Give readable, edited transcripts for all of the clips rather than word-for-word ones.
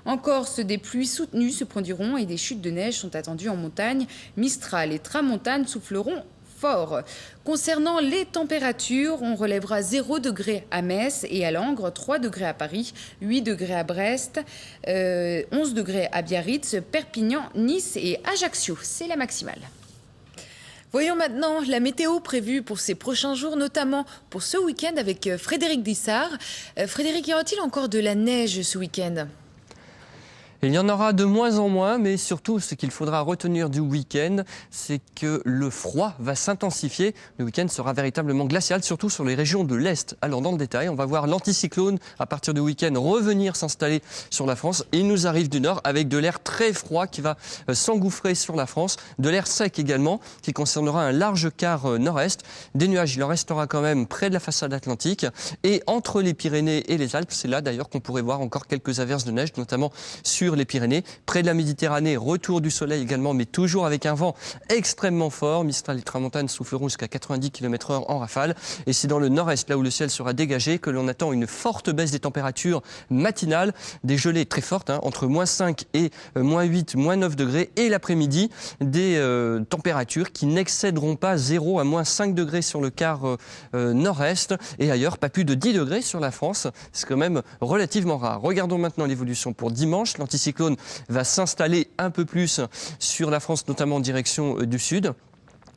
En Corse, des pluies soutenues se produiront et des chutes de neige sont attendues en montagne. Mistral et tramontane souffleront fort. Concernant les températures, on relèvera 0 degré à Metz et à Langres, 3 degrés à Paris, 8 degrés à Brest, 11 degrés à Biarritz, Perpignan, Nice et Ajaccio. C'est la maximale. Voyons maintenant la météo prévue pour ces prochains jours, notamment pour ce week-end avec Frédéric Dissart. Frédéric, y aura-t-il encore de la neige ce week-end ? Il y en aura de moins en moins, mais surtout ce qu'il faudra retenir du week-end, c'est que le froid va s'intensifier. Le week-end sera véritablement glacial, surtout sur les régions de l'Est. Alors dans le détail, on va voir l'anticyclone à partir du week-end revenir s'installer sur la France. Il nous arrive du nord avec de l'air très froid qui va s'engouffrer sur la France. De l'air sec également qui concernera un large quart nord-est. Des nuages, il en restera quand même près de la façade atlantique. Et entre les Pyrénées et les Alpes, c'est là d'ailleurs qu'on pourrait voir encore quelques averses de neige, notamment sur les Pyrénées. Près de la Méditerranée, retour du soleil également, mais toujours avec un vent extrêmement fort. Mistral et tramontane souffleront jusqu'à 90 km/h en rafale. Et c'est dans le nord-est, là où le ciel sera dégagé, que l'on attend une forte baisse des températures matinales. Des gelées très fortes, entre -5 et -8, -9 degrés. Et l'après-midi, des températures qui n'excéderont pas 0 à -5 degrés sur le quart nord-est. Et ailleurs, pas plus de 10 degrés sur la France. C'est quand même relativement rare. Regardons maintenant l'évolution pour dimanche. L'anticyclone va s'installer un peu plus sur la France, notamment en direction du sud.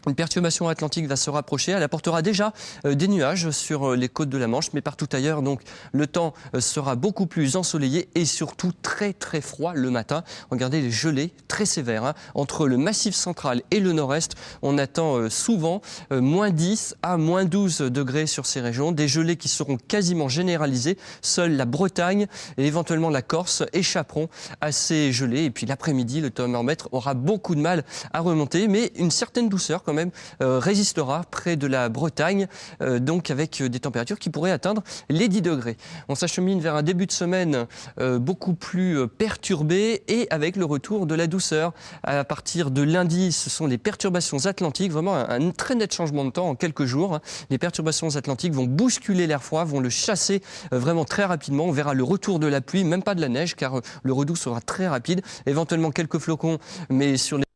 Une perturbation atlantique va se rapprocher. Elle apportera déjà des nuages sur les côtes de la Manche, mais partout ailleurs. Donc le temps sera beaucoup plus ensoleillé et surtout très très froid le matin. Regardez les gelées très sévères. Entre le Massif central et le nord-est, on attend souvent -10 à -12 degrés sur ces régions. Des gelées qui seront quasiment généralisées. Seule la Bretagne et éventuellement la Corse échapperont à ces gelées. Et puis l'après-midi, le thermomètre aura beaucoup de mal à remonter, mais une certaine douceur quand même résistera près de la Bretagne, donc avec des températures qui pourraient atteindre les 10 degrés. On s'achemine vers un début de semaine beaucoup plus perturbé et avec le retour de la douceur. À partir de lundi, ce sont les perturbations atlantiques, vraiment un très net changement de temps en quelques jours. Les perturbations atlantiques vont bousculer l'air froid, vont le chasser vraiment très rapidement. On verra le retour de la pluie, même pas de la neige, car le redout sera très rapide. Éventuellement quelques flocons, mais sur les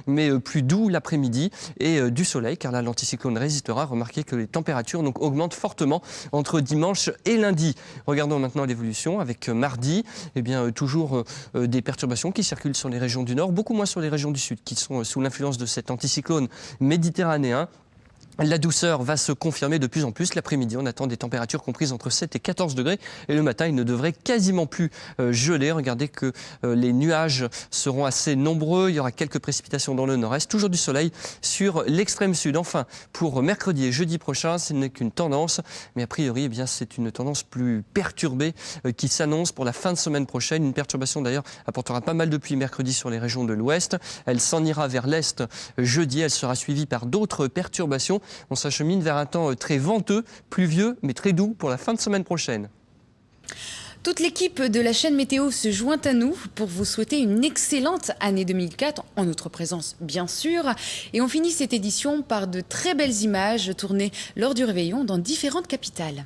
mais plus doux l'après-midi et du soleil car là l'anticyclone résistera. Remarquez que les températures donc augmentent fortement entre dimanche et lundi. Regardons maintenant l'évolution avec mardi. Eh bien toujours des perturbations qui circulent sur les régions du nord, beaucoup moins sur les régions du sud qui sont sous l'influence de cet anticyclone méditerranéen. La douceur va se confirmer de plus en plus. L'après-midi, on attend des températures comprises entre 7 et 14 degrés. Et le matin, il ne devrait quasiment plus geler. Regardez que les nuages seront assez nombreux. Il y aura quelques précipitations dans le nord-est. Toujours du soleil sur l'extrême sud. Enfin, pour mercredi et jeudi prochain, ce n'est qu'une tendance. Mais a priori, eh bien, c'est une tendance plus perturbée qui s'annonce pour la fin de semaine prochaine. Une perturbation d'ailleurs apportera pas mal de pluie mercredi sur les régions de l'ouest. Elle s'en ira vers l'est jeudi. Elle sera suivie par d'autres perturbations. On s'achemine vers un temps très venteux, pluvieux, mais très doux pour la fin de semaine prochaine. Toute l'équipe de la chaîne Météo se joint à nous pour vous souhaiter une excellente année 2004, en notre présence bien sûr. Et on finit cette édition par de très belles images tournées lors du réveillon dans différentes capitales.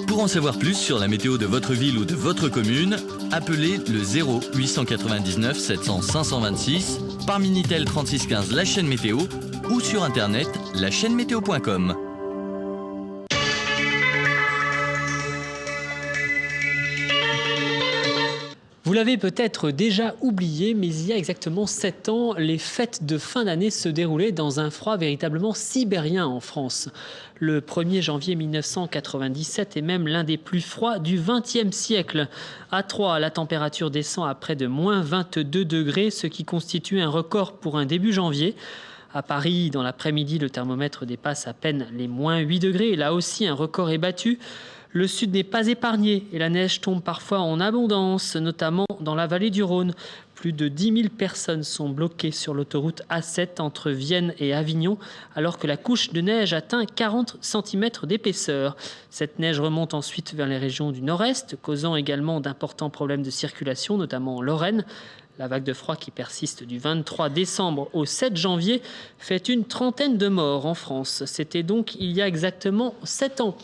Pour en savoir plus sur la météo de votre ville ou de votre commune, appelez le 0 899 700 526 par Minitel 3615 la chaîne météo ou sur internet lachaînemétéo.com. Vous l'avez peut-être déjà oublié, mais il y a exactement 7 ans, les fêtes de fin d'année se déroulaient dans un froid véritablement sibérien en France. Le 1er janvier 1997 est même l'un des plus froids du XXe siècle. À Troyes, la température descend à près de -22 degrés, ce qui constitue un record pour un début janvier. À Paris, dans l'après-midi, le thermomètre dépasse à peine les -8 degrés. Et là aussi, un record est battu. Le sud n'est pas épargné et la neige tombe parfois en abondance, notamment dans la vallée du Rhône. Plus de 10 000 personnes sont bloquées sur l'autoroute A7 entre Vienne et Avignon, alors que la couche de neige atteint 40 cm d'épaisseur. Cette neige remonte ensuite vers les régions du nord-est, causant également d'importants problèmes de circulation, notamment en Lorraine. La vague de froid qui persiste du 23 décembre au 7 janvier fait une trentaine de morts en France. C'était donc il y a exactement 7 ans.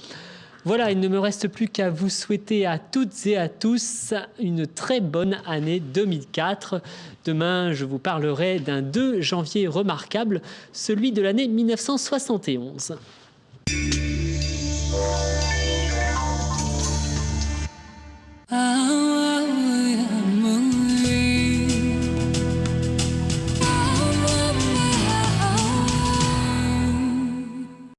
Voilà, il ne me reste plus qu'à vous souhaiter à toutes et à tous une très bonne année 2004. Demain, je vous parlerai d'un 2 janvier remarquable, celui de l'année 1971.